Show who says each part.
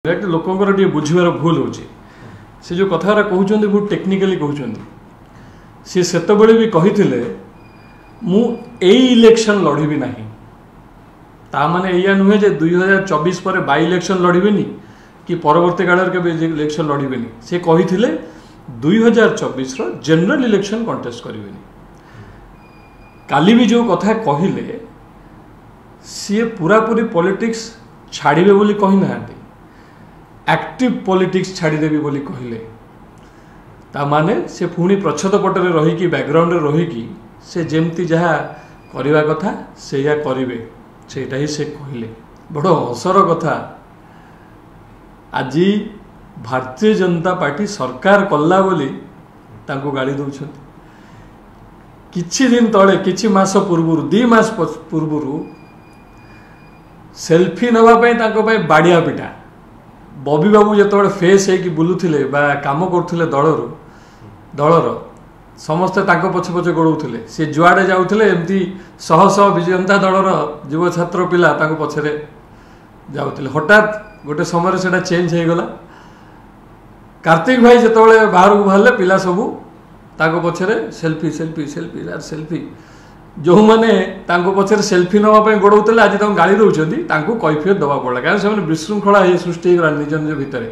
Speaker 1: लोकंर टे बुझार भूल हो से जो कथा कहते बहुत टेक्निकाली कहते सी से भी कही मु इलेक्शन लड़बी ना ताने या नुहे 2024 पर बाई इलेक्शन लड़बेनि कि परवर्ती काल के इलेक्शन लड़बेनि से कही 2024 जनरल इलेक्शन कंटेस्ट करेंगे काली भी जो कथा कहले सी पूरा पूरी पॉलिटिक्स छाड़े बोली कही ना एक्टिव पॉलिटिक्स छाड़देवी बोली कहले ताने से पुणी प्रच्छद पटरे रहीकि बैकग्राउंड रहीकि से जमती जहाँ करवा कथा से करेंगे सेटा ही से कहले बड़ हसर कथा आज भारतीय जनता पार्टी सरकार कला बोली तांको गाड़ी दौरान किछि दिन तले किछि मास पूर्व 2 मास पूर्व सेल्फी नवापाई तांको पाई बाड़िया पिटा बबी बाबू जो फेस है बुलूले कम करुले दलर समस्ते पछे पछे गोड़े सी जुआड़े जाऊे एमती शह शह विजु जनता दलर युव छात्र पिला पछरे जाऊे हठात गोटे समय से चेंज हो गला कार्तिक भाई जो बाहर को बाहर पिला सबू पछरे सेल्फी सेल्फी सेल्फी यार सेल्फी जो मैंने पछरे सेल्फी नापी गोड़े आज गाड़ी दौरान कैफियत दवा पड़ा कारण से विशृंखला सृष्टि निज निज भितर।